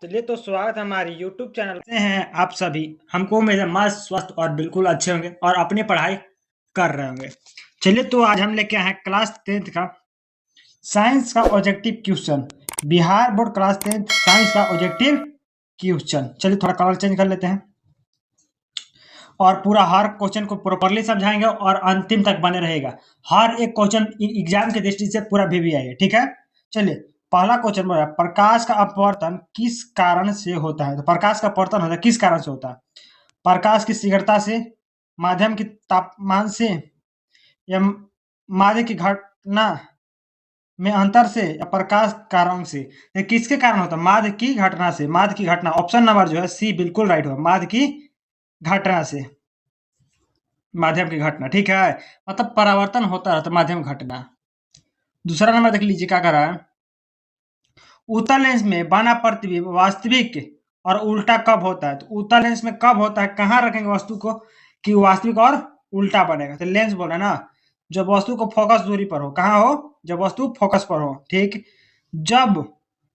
चलिए तो स्वागत है हमारी यूट्यूब चैनल से हैं आप सभी। हमको उम्मीद है मस्त स्वस्थ और बिल्कुल अच्छे होंगे और अपनी पढ़ाई कर रहे होंगे। चलिए तो आज हम लेके आए हैं क्लास 10th का साइंस का objective question. Bihar board class 10th science का ऑब्जेक्टिव क्वेश्चन। चलिए थोड़ा कलर चेंज कर लेते हैं और पूरा हर क्वेश्चन को प्रॉपरली समझाएंगे और अंतिम तक बने रहेगा। हर एक क्वेश्चन एग्जाम की दृष्टि से पूरा भी आएगा, ठीक है। चलिए पहला क्वेश्चन बोला प्रकाश का अपवर्तन किस कारण से होता है। तो प्रकाश का अपवर्तन होता है किस कारण से होता है? प्रकाश की शीघ्रता से, माध्यम की तापमान से, या माध्य की घटना में अंतर से, या प्रकाश कारण से। ये किसके कारण होता है? माध्य की घटना से। माध्य की घटना, ऑप्शन नंबर जो है सी बिल्कुल राइट होगा। माध्य की घटना से, माध्यम की घटना, ठीक है। मतलब परावर्तन होता है तो माध्यम घटना। दूसरा नंबर देख लीजिए क्या कर रहा है। उत्तल लेंस में बना प्रतिबिंब वास्तविक और उल्टा कब होता है? तो उत्तल लेंस में कब होता है, कहाँ रखेंगे वस्तु को कि वास्तविक और उल्टा बनेगा? तो लेंस बोला ना, जब वस्तु को फोकस दूरी पर हो। कहाँ हो? जब वस्तु फोकस पर हो, ठीक। जब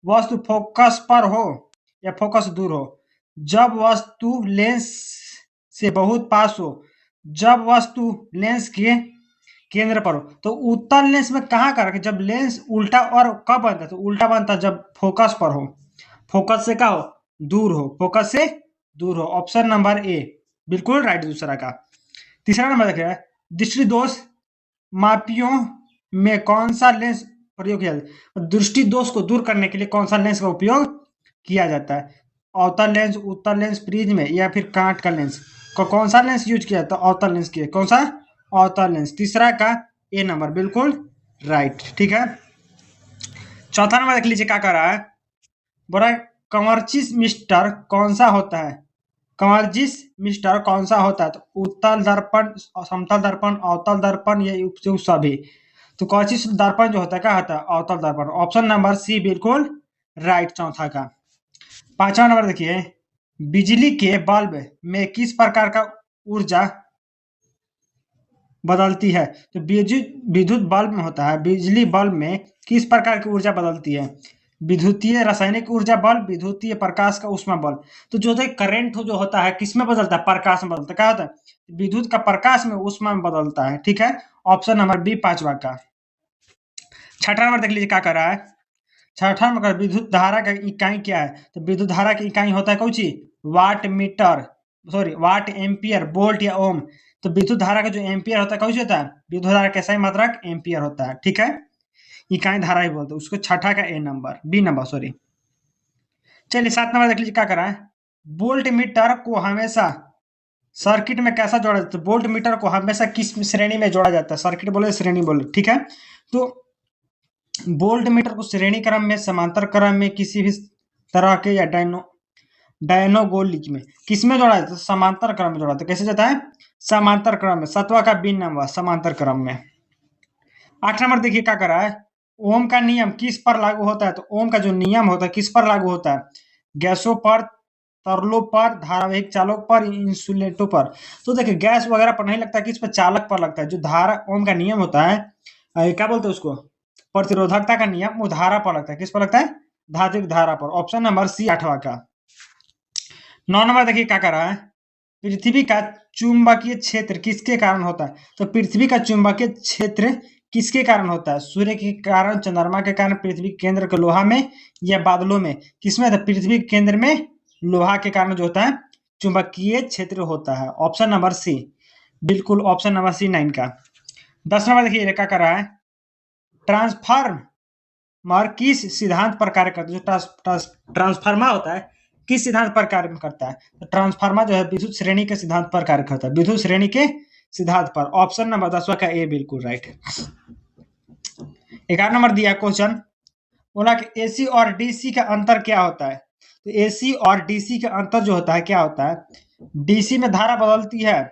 वस्तु फोकस पर हो या फोकस दूर हो, जब वस्तु लेंस से बहुत पास हो, जब वस्तु लेंस के केंद्र पर हो। तो उत्तल लेंस में कहाँ का रखें? जब लेंस उल्टा, और कब बनता है? तो उल्टा बनता है जब फोकस पर हो। फोकस से क्या हो? दूर हो। फोकस से दूर हो। ऑप्शन नंबर ए बिल्कुल राइट दूसरा का। तीसरा नंबर देखिए, दृष्टि दोष मापियों में कौन सा लेंस प्रयोग किया जाता है? दृष्टि दोष को दूर करने के लिए कौन सा लेंस का उपयोग किया जाता है? अवतल लेंस, उत्तल लेंस, प्रिज्म, या फिर कांच का लेंस? कौन सा लेंस यूज किया जाता है? अवतल लेंस किया। कौन सा? अवतल लेंस। तीसरा का ए नंबर बिल्कुल राइट, ठीक है। चौथा नंबर देख लीजिए क्या कर रहा है। बोला कमर्चिस मिस्टर कौन सा होता है? कमर्जिस मिस्टर कौन सा होता है? तो उत्तल दर्पण, समतल दर्पण, अवतल दर्पण, या उपयुक्त सभी। तो कॉर्चिस दर्पण जो होता है क्या होता है? अवतल दर्पण। ऑप्शन नंबर सी बिल्कुल राइट चौथा का। पांचवा नंबर देखिए, बिजली के बल्ब में किस प्रकार का ऊर्जा बदलती है? तो विद्युत बल्ब में होता है, बिजली बल्ब में किस प्रकार की ऊर्जा बदलती है? विद्युतीय रासायनिक ऊर्जा बल्ब, विद्युतीय प्रकाश का ऊष्मा बल्ब। तो जो करंट जो होता है किसमें बदलता है? प्रकाश में बदलता है। क्या होता है? विद्युत का प्रकाश में ऊष्मा में बदलता है, ठीक है। ऑप्शन नंबर बी पांचवा का। छठा नंबर देख लीजिए क्या कर रहा है। छठा नंबर विद्युत धारा का इकाई क्या है? तो विद्युत धारा की इकाई होता है कौन सी? Watt metre, sorry watt ampere, volt या ओम। तो विद्युत धारा का जो एम्पियर होता है कौन सी होता है? विद्युत धारा का सही मात्रक एम्पियर होता है, ठीक है। इकाई धारा ही बोलते हैं उसको। छठा का ए नंबर, बी नंबर सॉरी। चलिए सात नंबर देख लीजिए क्या कर रहा है। वोल्ट मीटर को हमेशा सर्किट में कैसा जोड़ा जाता है? वोल्ट मीटर को हमेशा किस श्रेणी में जोड़ा जाता है? सर्किट बोले श्रेणी बोले, ठीक है। तो वोल्ट मीटर को श्रेणी क्रम में, समांतर क्रम में, किसी भी तरह के, या डायनोगोलिक में, किसमें जोड़ा जाता है? समांतर क्रम में जोड़ा जाता है। कैसे जाता है? समांतर क्रम में। सतवा का बी नंबर समांतर क्रम में। 8 नंबर देखिए क्या कर रहा है। ओम का नियम किस पर लागू होता है? तो ओम का जो नियम होता है किस पर लागू होता है? गैसों पर, तरलों पर, धारावाहिक चालक पर, इंसुलेटों पर। तो देखिए गैस वगैरह पर नहीं लगता, किस पर? चालक पर लगता है। जो धारा ओम का नियम होता है, क्या बोलते हैं उसको? प्रतिरोधकता का नियम, वो धारा पर लगता है। किस पर लगता है? धात्विक धारा पर। ऑप्शन नंबर सी आठवां का। 9 नंबर देखिए क्या कर रहा है। पृथ्वी का चुंबकीय क्षेत्र किसके कारण होता है? तो पृथ्वी का चुंबकीय क्षेत्र किसके कारण होता है? सूर्य के कारण, चंद्रमा के कारण, पृथ्वी के केंद्र के लोहा में, या बादलों में? किसमें? तो पृथ्वी के केंद्र में लोहा के कारण जो होता है चुंबकीय क्षेत्र होता है। ऑप्शन नंबर सी बिल्कुल, ऑप्शन नंबर सी 9 का। 10 नंबर देखिए क्या कर रहा है। ट्रांसफार्मर किस सिद्धांत पर कार्य करता है? जो ट्रांसफार्मर होता है किस सिद्धांत पर कार्य करता है? तो ट्रांसफार्मर जो है विद्युत श्रेणी के सिद्धांत पर कार्य करता है। विद्युत श्रेणी के सिद्धांत पर। ऑप्शन नंबर 10वां का ए बिल्कुल राइट है। 11 नंबर दिया क्वेश्चन, बोला कि एसी और डीसी का अंतर क्या होता है? तो एसी और डीसी का अंतर जो होता है क्या होता है? डीसी में धारा बदलती है?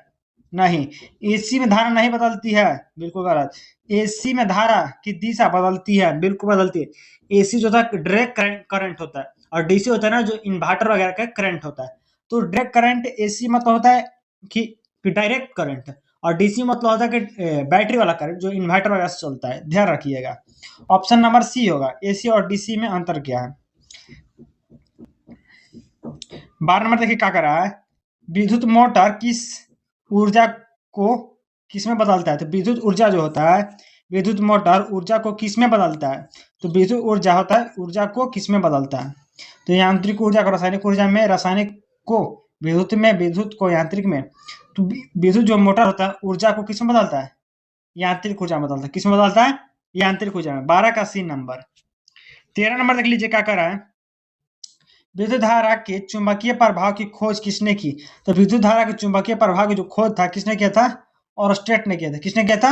नहीं। एसी में धारा नहीं बदलती है? बिल्कुल गलत। एसी में धारा की दिशा बदलती है? बिल्कुल बदलती है। एसी जो था डायरेक्ट करंट होता है, और डीसी होता है ना जो इन्वर्टर वगैरह का करंट होता है। तो डायरेक्ट करंट एसी मतलब होता है कि डायरेक्ट करंट, और डीसी मतलब होता है कि बैटरी वाला करंट जो इन्वर्टर वगैरह से चलता है। ध्यान रखिएगा। ऑप्शन नंबर सी होगा। एसी और डीसी में अंतर क्या है? 12 नंबर देखिए क्या कर रहा है, विद्युत मोटर किस ऊर्जा को किस में बदलता है? तो विद्युत ऊर्जा जो होता है, विद्युत मोटर ऊर्जा को किस में बदलता है? तो विद्युत ऊर्जा होता है ऊर्जा को किस में बदलता है? तो यांत्रिक ऊर्जा को रासायनिक ऊर्जा में, रासायनिक को विद्युत में, विद्युत को यांत्रिक में। तो विद्युत जो मोटर होता है ऊर्जा को किस में बदलता है? यांत्रिक ऊर्जा में बदलता है। किस में बदलता है? यांत्रिक ऊर्जा में। 12 का सी नंबर। 13 नंबर देख लीजिए क्या कर रहा है, विद्युत धारा के चुंबकीय प्रभाव की खोज किसने की? तो विद्युत धारा के चुंबकीय प्रभाव की जो खोज था किसने किया था? ऑरस्टेट ने किया था। किसने किया था?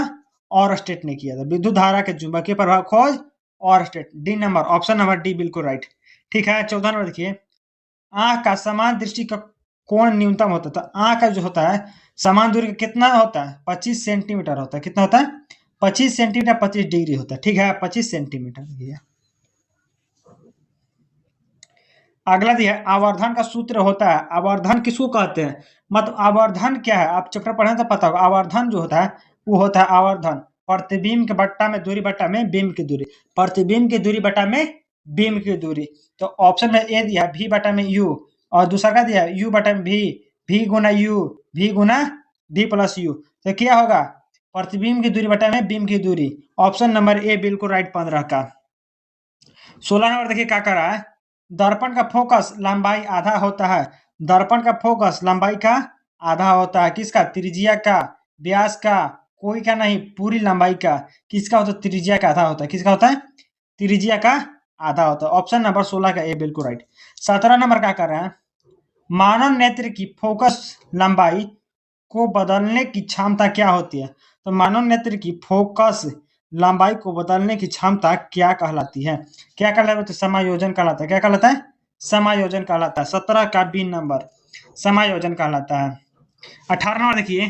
ऑरस्टेट ने किया था। विद्युत धारा के चुंबकीय प्रभाव खोज Oersted. D number, option number D बिल्कुल राइट। ठीक है, 14 नंबर देखिए, आंख का समान दृष्टि का कोण न्यूनतम होता है। तो आंख का जो होता है समान दूरी का कितना होता है? 25 सेंटीमीटर होता है। कितना होता है? 25 सेंटीमीटर, 25 डिग्री होता है। ठीक है, 25 सेंटीमीटर। अगला दिया है, आवर्धन का सूत्र होता है। आवर्धन किसको कहते हैं? मतलब आवर्धन क्या है, आप चैप्टर पढ़े तो पता होगा। आवर्धन जो होता है वो होता है आवर्धन प्रतिबिंब के बट्टा में दूरी बट्टा में बिंब की दूरी, प्रतिबिंब की दूरी बट्टा में बिंब की दूरी। तो ऑप्शन में ए दिया है भी बट्टा में यू, और दूसरा का दिया है यू बट्टा में भी गुना यू, भी गुना डी प्लस यू। तो क्या होगा? प्रतिबिंब की दूरी बट्टा में बिंब की दूरी। ऑप्शन नंबर ए बिल्कुल राइट 15 का। 16 नंबर देखिए क्या कर रहा है, दर्पण का फोकस लंबाई आधा होता है। दर्पण का फोकस लंबाई का आधा होता है। किसका? त्रिज्या का, व्यास का, कोई का नहीं, पूरी लंबाई का। किसका होता है? त्रिज्या का आधा होता है। किसका होता है? त्रिज्या का आधा होता है। ऑप्शन नंबर 16 का ए बिल्कुल राइट। 17 नंबर क्या कर रहे हैं, मानव नेत्र की फोकस लंबाई को बदलने की क्षमता क्या होती है? तो मानव नेत्र की फोकस लंबाई को बदलने की क्षमता क्या कहलाती है? क्या कहलाता है? तो समायोजन कहलाता है। क्या कहलाता है? समायोजन कहलाता है। 17 का बी नंबर, समायोजन कहलाता है। 18 नंबर देखिए,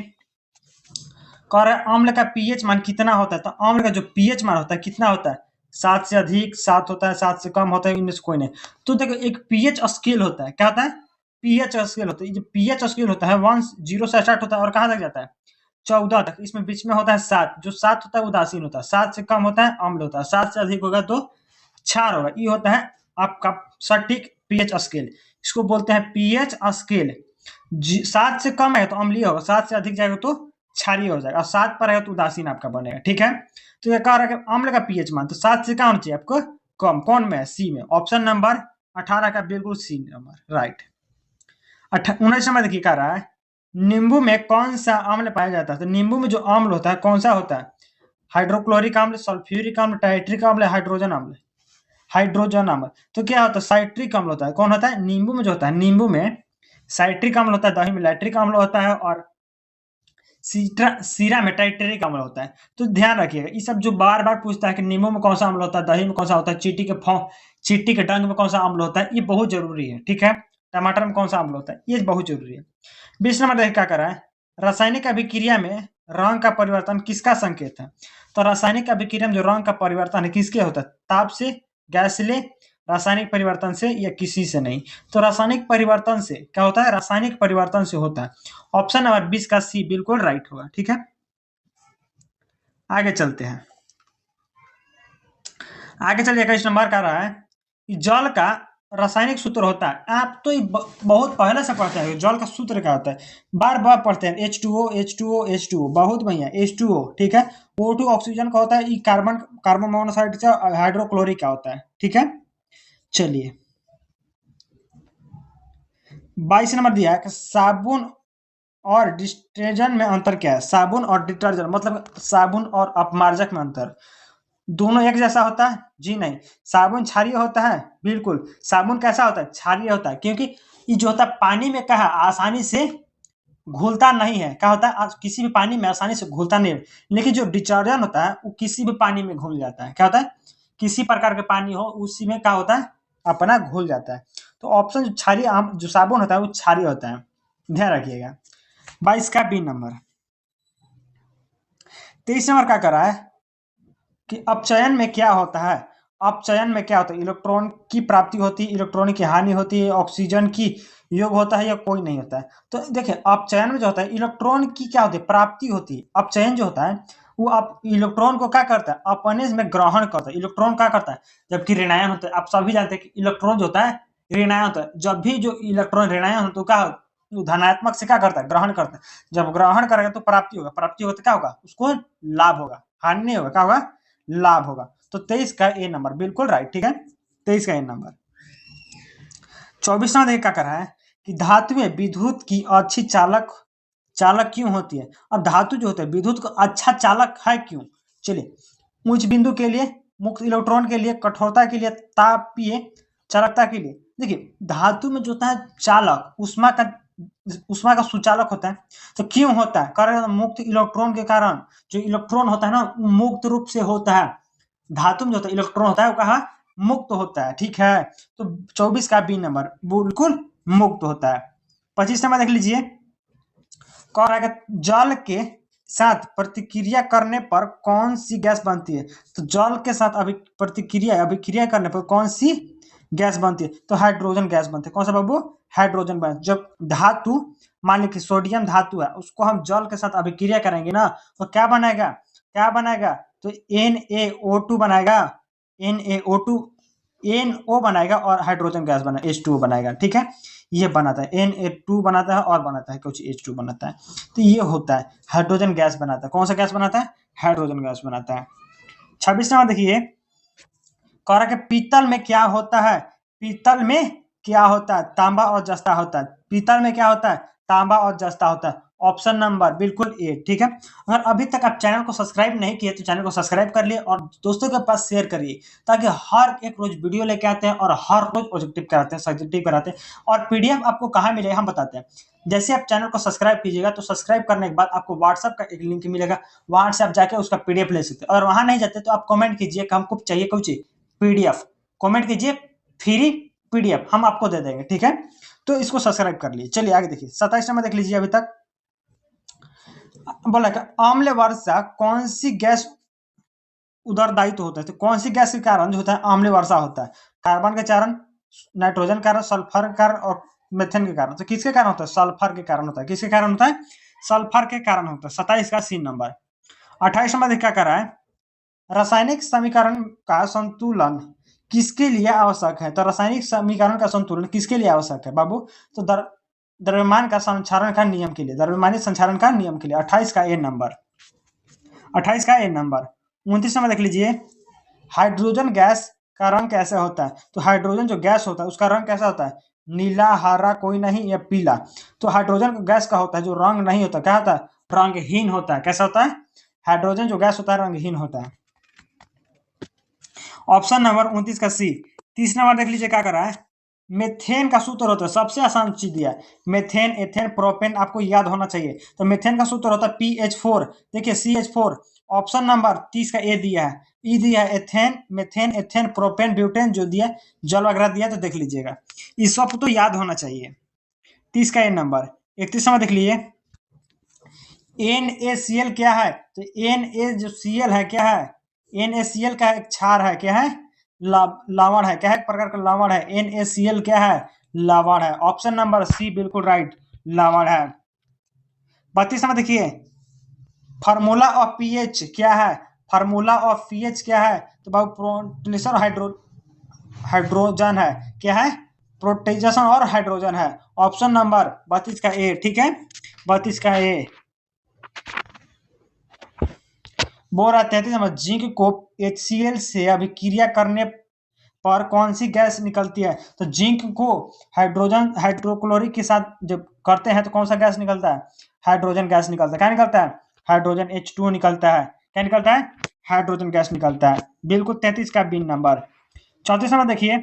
कह रहा है अम्ल का पीएच मान कितना होता है? तो अम्ल का जो पीएच मान होता है कितना होता है? 7 से अधिक, 7 होता है, 7 से कम होता है, इनमें से कोई नहीं। तो देखो एक पीएच स्केल होता है। क्या होता है? पीएच स्केल होता है। जो पीएच स्केल होता है 1 0 से स्टार्ट होता है और कहाँ तक जाता है? 14 तक। इसमें बीच में होता है 7। जो 7 होता है उदासीन होता है, 7 से कम होता है अम्ल होता है, 7 से अधिक होगा तो क्षार होगा। ये होता है आपका सटीक पीएच स्केल। इसको बोलते हैं पीएच स्केल। 7 से कम है तो अम्लीय होगा, 7 से अधिक जाएगा तो क्षारीय हो जाएगा, और 7 पर है तो उदासीन आपका बनेगा। ठीक है, तो ये कह रहा है कि अम्ल का पीएच मान तो 7 से क्या होना चाहिए आपको? कम। कौन में? सी में। ऑप्शन नंबर 18 का बिल्कुल सी नंबर राइट। 19 नंबर देखिए कह रहा है, नींबू में कौन सा अम्ल पाया जाता है? तो नींबू में जो अम्ल होता है कौन सा होता है? हाइड्रोक्लोरिक अम्ल, सल्फ्यूरिक अम्ल, टाइट्रिक अम्ल, हाइड्रोजन अम्ल। हाइड्रोजन अम्ल। तो क्या होता है? साइट्रिक अम्ल होता है। कौन होता है? नींबू में जो होता है, नींबू में साइट्रिक अम्ल होता है, दही में लैक्टिक अम्ल होता है, और सीरा में टाइटेरिक अम्ल होता है। तो ध्यान रखिएगा, ये सब जो बार बार पूछता है कि नींबू में कौन सा अम्ल होता है, दही में कौन सा होता है, चींटी के डंक में कौन सा अम्ल होता है, ये बहुत जरूरी है। ठीक है, टमाटर में कौन सा अम्ल होता है, ये बहुत जरूरी है। 20 नंबर देख क्या करा है, रासायनिक अभिक्रिया में रंग का परिवर्तन किसका संकेत है? तो रासायनिक अभिक्रिया में जो रंग का परिवर्तन है किसके होता है? ताप से, गैस से, रासायनिक परिवर्तन से, या किसी से नहीं। तो रासायनिक परिवर्तन से क्या होता है? रासायनिक परिवर्तन से होता है। ऑप्शन नंबर 20 का सी बिल्कुल राइट होगा। ठीक है, आगे चलते हैं। आगे चलिए 21 नंबर का रहा है कि जल का रासायनिक सूत्र होता है। आप तो बहुत पहले से पढ़ते हैं जल का सूत्र क्या होता है, बार बार पढ़ते हैं। H2O H2O H2O, बहुत बढ़िया H2O। ठीक है, O2 ऑक्सीजन का होता है, कार्बन कार्बन मोनोऑक्साइड से हाइड्रोक्लोरिक का होता है। ठीक है, चलिए 22 नंबर दिया है कि साबुन और डिटर्जेंट में अंतर क्या है? साबुन और डिटर्जेंट मतलब साबुन और अपमार्जक में अंतर। दोनों एक जैसा होता है? जी नहीं। साबुन क्षारीय होता है? बिल्कुल। साबुन कैसा होता है? क्षारीय होता है, क्योंकि ये जो होता है पानी में क्या है, आसानी से घुलता नहीं है। क्या होता है? किसी भी पानी में आसानी से घुलता नहीं है। लेकिन जो डिटर्जेंट होता है वो किसी भी पानी में घुल जाता है। क्या होता है? किसी प्रकार के पानी हो उसी में क्या होता है, अपना घुल जाता है। तो ऑप्शन जो क्षारीय जो साबुन होता है वो क्षारीय होता है, ध्यान रखिएगा। 22 का बी नंबर। 23 नंबर क्या कर रहा है कि अपचयन में क्या होता है? अपचयन में क्या होता है? इलेक्ट्रॉन की प्राप्ति होती है, इलेक्ट्रॉन की हानि होती है, ऑक्सीजन की योग होता है, या कोई नहीं होता है। तो देखिए अपचयन में जो होता है इलेक्ट्रॉन की क्या होती है? प्राप्ति होती है। अपचयन जो होता है वो आप इलेक्ट्रॉन को क्या करता है? अपने में ग्रहण करता है। इलेक्ट्रॉन क्या करता है? जबकि ऋणायन होता है, आप सभी जानते हैं कि इलेक्ट्रॉन जो होता है ऋणायन होता है। जब भी जो इलेक्ट्रॉन ऋणायन हो तो क्या धनात्मक से क्या करता है, ग्रहण करता है। जब ग्रहण करेगा तो प्राप्ति होगा, प्राप्ति होगा तो क्या होगा, उसको लाभ होगा, हानि नहीं होगा, क्या होगा, लाभ होगा। तो 23 का ए नंबर बिल्कुल राइट, ठीक है, 23 का ए नंबर। 24वां देखिए क्या कर रहा है कि धातुएं विद्युत की अच्छी चालक चालक क्यों होती है। अब धातु जो होता है विद्युत का अच्छा चालक है क्यों, चलिए, उच्च बिंदु के लिए, मुक्त इलेक्ट्रॉन के लिए, कठोरता के लिए, तापीय चालकता के लिए। देखिए धातु में जो होता है चालक उष्मा का सुचालक होता है। तो क्यों होता है, कारण मुक्त इलेक्ट्रॉन के कारण, जो इलेक्ट्रॉन होता है ना वो मुक्त रूप से होता है। धातु में जो होता है इलेक्ट्रॉन होता है वो कहा मुक्त होता है, ठीक है। तो 24 का बी नंबर बिल्कुल मुक्त होता है। 25 नंबर देख लीजिए, कह रहा है जल के साथ प्रतिक्रिया करने पर कौन सी गैस बनती है। तो जल के साथ अभिक्रिया करने पर कौन सी गैस बनती है, तो हाइड्रोजन गैस बनती है। कौन सा बाबू, हाइड्रोजन गैस। जब धातु मान लीजिए सोडियम धातु है, उसको हम जल के साथ अभिक्रिया करेंगे ना तो क्या बनेगा, तो NaO2 बनाएगा, NaO2 NO बनाएगा और हाइड्रोजन गैस बना H2O बनाएगा, ठीक है। ये बनाता है Na2 बनाता है और बनाता है कुछ H2 बनाता है। तो ये होता है हाइड्रोजन गैस बनाता है। कौन सा गैस बनाता है, हाइड्रोजन गैस बनाता है। 26 नंबर देखिए, कह रहा है कि पीतल में क्या होता है, पीतल में क्या होता है, तांबा और जस्ता होता है। पीतल में क्या होता है, तांबा और जस्ता होता है। ऑप्शन नंबर बिल्कुल ए, ठीक है। अगर अभी तक आप चैनल को सब्सक्राइब नहीं किए तो चैनल को सब्सक्राइब कर लिए और दोस्तों के पास शेयर करिए, ताकि हर एक रोज वीडियो लेके आते हैं और हर रोज ऑब्जेक्टिव कराते हैं, सब्जेक्टिव कराते हैं। और पीडीएफ आपको कहाँ मिलेगा हम बताते हैं। जैसे आप चैनल को सब्सक्राइब कीजिएगा तो सब्सक्राइब करने के बाद आपको व्हाट्सएप का एक लिंक मिलेगा, वहां से आप जाके उसका पीडीएफ ले सकते हैं। और वहां नहीं जाते तो आप कमेंट कीजिए कि हमको चाहिए कुछ पीडीएफ, कमेंट कीजिए फ्री पीडीएफ हम आपको दे देंगे, ठीक है। तो इसको सब्सक्राइब कर लीजिए। चलिए आगे देखिए, 27 नंबर देख लीजिए। अभी तक बोला कि अम्ल वर्षा कौन सी गैस उत्तरदायित्व होता है। तो कौन सी गैस के कारण जो होता है अम्ल वर्षा होता है, कार्बन के कारण, नाइट्रोजन के कारण, सल्फर के कारण और मेथेन के कारण। तो किसके कारण होता है, सल्फर के कारण होता है। किसके कारण होता है, सल्फर के कारण होता है। 27 का सी नंबर। 28 नंबर क्या कर रहा है, रासायनिक समीकरण का संतुलन किसके लिए आवश्यक है। तो रासायनिक समीकरण का संतुलन किसके लिए आवश्यक है बाबू, तो द्रव्यमान का संचारण का नियम के लिए, द्रव्यमानी संचारण का नियम के लिए। 28 का ए नंबर, 28 का ए नंबर। 29 नंबर देख लीजिए, हाइड्रोजन गैस का रंग कैसे होता है। तो हाइड्रोजन जो गैस होता है उसका रंग कैसा होता है, नीला, हरा, कोई नहीं या पीला। तो हाइड्रोजन गैस का होता है जो रंग नहीं होता, क्या होता है, रंगहीन होता है। कैसा होता है, हाइड्रोजन जो गैस होता है रंगहीन होता है। ऑप्शन नंबर 29 का सी। 30 नंबर देख लीजिए क्या कर रहा है, मेथेन का सूत्र होता है, सबसे आसान चीज दिया है, मेथेन, एथेन, प्रोपेन आपको याद होना चाहिए। तो मेथेन का सूत्र होता है PH4, देखिए CH4। ऑप्शन नंबर 30 का ए दिया है, ई दिया है, ethane, methane, ethane, propane, butane जो दिया, जल वगैरह दिया, तो देख लीजिएगा, इस सब तो याद होना चाहिए। 30 का ए नंबर। 31 नंबर देख लीजिए, NaCl क्या है। तो Na जो Cl है क्या है, NaCl का एक क्षार है, क्या है, लवण है, क्या है, एक प्रकार का लवण है। NaCl क्या है, लवण है। ऑप्शन नंबर सी बिल्कुल राइट, लवण है। 32 नंबर देखिए, फार्मूला ऑफ पीएच क्या है, फार्मूला ऑफ पीएच क्या है। तो बाबू प्रोटेशन हाइड्रोजन है, क्या है, प्रोटेशन और हाइड्रोजन है। ऑप्शन नंबर 32 का ए, ठीक है, 32 का ए। बोल रहा 33 नंबर, जिंक को HCl से अभिक्रिया करने पर कौन सी गैस निकलती है। तो जिंक को हाइड्रोजन हाइड्रोक्लोरिक के साथ जब करते हैं तो कौन सा गैस निकलता है, हाइड्रोजन गैस निकलता है। क्या निकलता है, हाइड्रोजन H2O निकलता है। क्या निकलता है, हाइड्रोजन गैस निकलता है। बिल्कुल 33 का बी नंबर। 34 नंबर देखिए,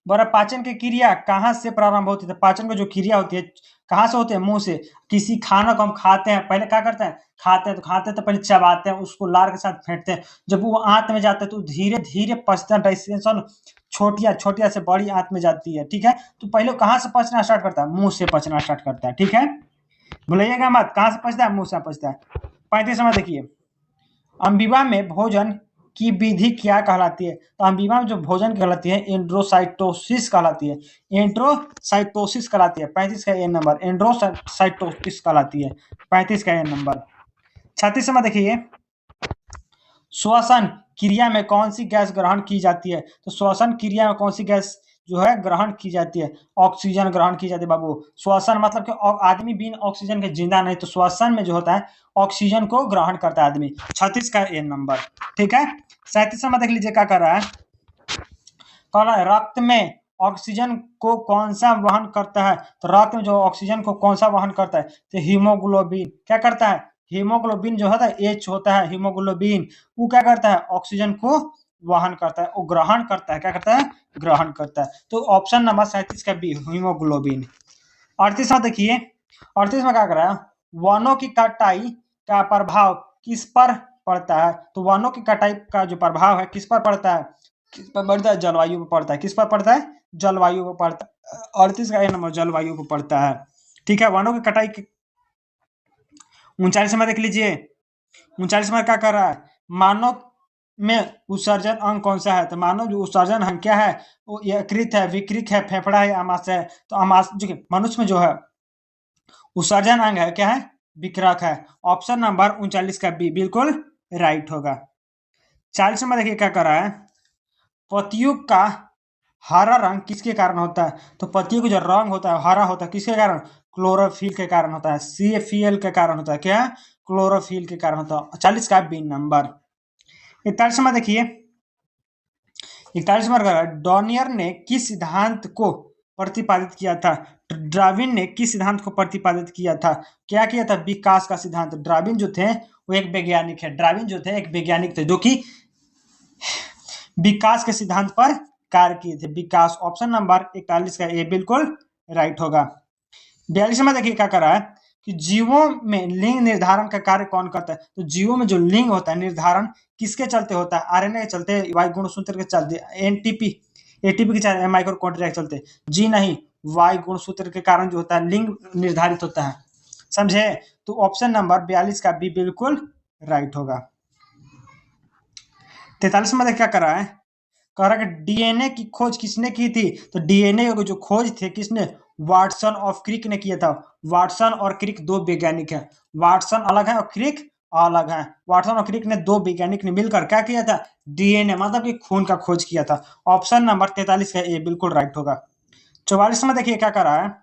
बोला पाचन की क्रिया कहाँ से प्रारंभ होती है। पाचन की जो क्रिया होती है कहाँ से होती है, मुंह से। किसी खाना को हम खाते हैं, पहले क्या करते हैं, खाते हैं तो पहले चबाते हैं, उसको लार के साथ फेंटते हैं। जब वो आंत में जाता है तो धीरे धीरे पचता है, डाइजेशन छोटिया से बड़ी आंत में जाती है, ठीक है। तो पहले कहाँ से पचना स्टार्ट करता है, मुंह से पचना स्टार्ट करता है, ठीक है। भूलिएगा मत, कहाँ से पचता है, मुंह से पचता है। 35 नंबर देखिए, अम्बिवा में भोजन की विधि क्या कहलाती है। तो अम्बिवा में जो भोजन कहलाती है एंड्रोसाइटोसिस कहलाती है, एंड्रोसाइटोसिस कहलाती है। 35 का ए नंबर, एंड्रोसाइटोसिस कहलाती है। 35 का ए नंबर। 36 में देखिए, श्वसन क्रिया में कौन सी गैस ग्रहण की जाती है। तो श्वसन क्रिया में कौन सी गैस जो है ग्रहण की जाती है, ऑक्सीजन ग्रहण की जाती है बाबू। श्वसन मतलब कि आदमी बिन ऑक्सीजन के जिंदा नहीं, तो श्वसन में जो होता है ऑक्सीजन को ग्रहण करता है आदमी। 36 का ये नंबर, ठीक है। 37 में देख लीजिए क्या कर रहा है, कह रहा है रक्त में ऑक्सीजन को कौन सा वहन करता है। तो रक्त में जो ऑक्सीजन को कौन सा वहन करता है, तो हीमोग्लोबिन क्या करता है, हीमोग्लोबिन जो होता है एच होता है हीमोग्लोबिन, वो क्या करता है ऑक्सीजन को वहन करता है, वो ग्रहण करता है, क्या करता है ग्रहण करता है। तो ऑप्शन नंबर 37 का बी हीमोग्लोबिन। 38 में देखिए, 38 में क्या कर रहा है, वनों की कटाई का प्रभाव किस पर पड़ता है। तो वनों की कटाई का जो प्रभाव है किस पर पड़ता है, किस पर पड़ता है, जलवायु पर पड़ता है। किस पर पड़ता है, जलवायु पर पड़ता है। 38 का ए नंबर जलवायु पर पड़ता है, ठीक है। वनों की कटाई 39 में देख लीजिए, 39 में क्या कर रहा है, मानव में उत्सर्जन अंग कौन सा है। तो मानव जो उत्सर्जन अंग क्या है, वो यकृत है, विकृत है, फेफड़ा है, आमाशय है। तो आमाशय जो मनुष्य में जो है उत्सर्जन अंग है क्या है, विकृत है। ऑप्शन नंबर 39 का बी बिल्कुल राइट होगा। 40 में देखिए क्या कर रहा है, पत्तियों का हरा रंग किसके कारण होता है। तो पत्तियों का जो रंग होता है हरा होता है किसके कारण, क्लोरोफिल के कारण होता है, CFEL के कारण होता है, क्या क्लोरोफिल के कारण होता है। 40 का बी नंबर। 41 में देखिए, 41 में डॉनियर ने किस सिद्धांत को प्रतिपादित किया था। डार्विन ने किस सिद्धांत को प्रतिपादित किया था, क्या किया था, विकास का सिद्धांत। डार्विन जो थे वो एक वैज्ञानिक है, डार्विन जो थे एक वैज्ञानिक थे जो कि विकास के सिद्धांत पर कार्य किए थे, विकास। ऑप्शन नंबर 41 का ए बिल्कुल राइट होगा। 42 में देखिए क्या कर रहा है कि जीवों में लिंग निर्धारण का कार्य कौन करता है। तो जीवों में जो लिंग होता है निर्धारण किसके चलते होता है, आरएनए के चलते, वाई गुणसूत्र के चलते, एनटीपी एटीपी के चलते, माइक्रोकॉन्ट्रिया के चलते। जी नहीं, वाई गुणसूत्र के कारण जो होता है लिंग निर्धारित होता है, समझे। तो ऑप्शन नंबर 42 का बी बिल्कुल राइट होगा। 43 में क्या कर रहा है, कह रहा है कि डीएनए की खोज किसने की थी। तो डीएनए की जो खोज थे किसने, वाटसन और क्रिक ने किया था। वाटसन और क्रिक दो वैज्ञानिक हैं, वाटसन अलग है और क्रिक अलग है। वाटसन और क्रिक ने दो वैज्ञानिक ने मिलकर क्या किया था, डीएनए मतलब कि खून का खोज किया था। ऑप्शन नंबर 43 का ए बिल्कुल राइट होगा। 44 में देखिए क्या कर रहा है,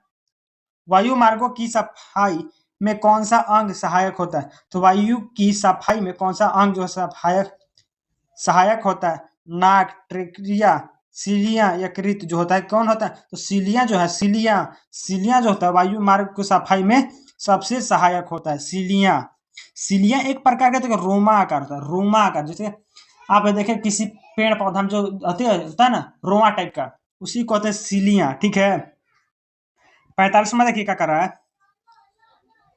वायु मार्गों की सफाई में कौन सा अंग सहायक होता है। तो वायु की सफाई में कौन सा अंग जो सहायक सहायक होता है, नाक, ट्रेकिया, सीलिया, यकृत जो होता है कौन होता है। तो सीलिया जो है, सीलिया जो होता है वायु मार्ग की सफाई में सबसे सहायक होता है, सीलिया। सीलिया एक प्रकार का तो रोमा आकार होता है, रोमा आकार। जैसे आप देखें किसी पेड़ पौधा में जो होता है ना रोमा टाइप का, उसी को होता है सीलिया, ठीक है। 45 में देखिए क्या कर रहा है,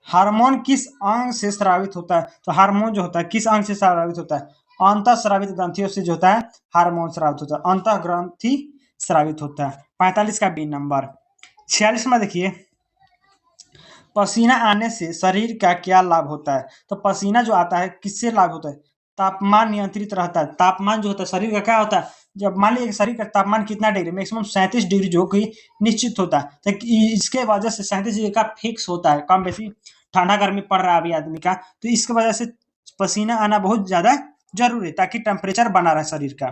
हार्मोन किस अंग से स्रावित होता है। तो हार्मोन जो होता है किस अंग से स्रावित होता है, अंतः स्रावित ग्रंथियों से जो होता है हार्मोन स्रावित होता है, अंतः ग्रंथि स्रावित होता है। 45 का बी नंबर। 46 में देखिए, पसीना आने से शरीर का क्या लाभ होता है। तो पसीना जो आता है किससे लाभ होता है, तापमान नियंत्रित रहता है। तापमान जो होता है शरीर का क्या होता है, जब मान लीजिए शरीर का तापमान कितना डिग्री, मैक्सिमम 37 डिग्री जो कि निश्चित होता है। तो इसके वजह से 37 डिग्री का फिक्स होता है, कम बेसी ठंडा गर्मी पड़ रहा है अभी आदमी का, तो इसके वजह से पसीना आना बहुत ज्यादा जरूरी है ताकि टेम्परेचर बना रहे शरीर का,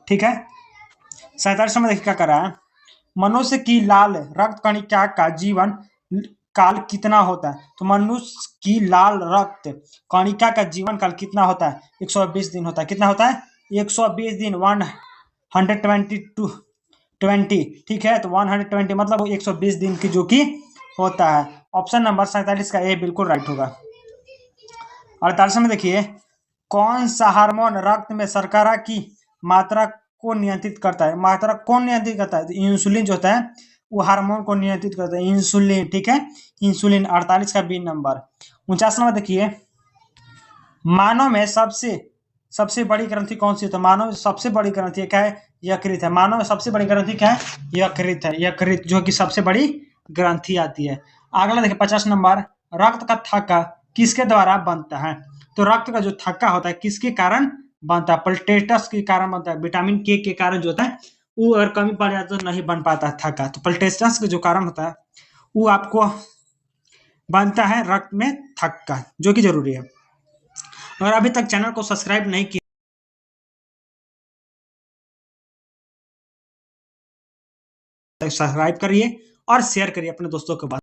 ठीक है। 47 में देखिए क्या कर रहा है, मनुष्य की लाल रक्त कणिका का जीवन काल कितना होता है। तो मनुष्य की लाल रक्त कणिका का जीवन काल कितना होता है, 120 दिन होता है। कितना होता है, 120 दिन, 120, ठीक है। तो 120 मतलब 120 दिन की जो कि होता है। ऑप्शन नंबर 47 का ए बिल्कुल राइट होगा। 48 में देखिए, कौन सा हार्मोन रक्त में शर्करा की मात्रा को नियंत्रित करता है। मात्रा कौन नियंत्रित करता है, तो इंसुलिन जो होता है वो हार्मोन को नियंत्रित करता है, इंसुलिन, ठीक है, इंसुलिन। 48 का बी नंबर। 49 में देखिए, मानव में सबसे सबसे बड़ी ग्रंथि कौन सी है। तो मानव में सबसे बड़ी ग्रंथि क्या है, यकृत है। मानव में सबसे बड़ी ग्रंथि क्या है, यकृत है, यकृत जो कि सबसे बड़ी ग्रंथि आती है। अगला देखिए 50 नंबर, रक्त का थक्का किसके द्वारा बनता है। तो रक्त का जो थक्का होता है किसके कारण बनता है, प्लेटलेट्स के कारण बनता है, विटामिन के कारण जो होता है वो अगर कमी पड़ जाए तो नहीं बन पाता है थक्का। तो प्लेटलेट्स का जो कारण होता है वो आपको बनता है रक्त में थक्का, जो कि जरूरी है। अगर अभी तक चैनल को सब्सक्राइब नहीं किया सब्सक्राइब करिए और शेयर करिए अपने दोस्तों के पास।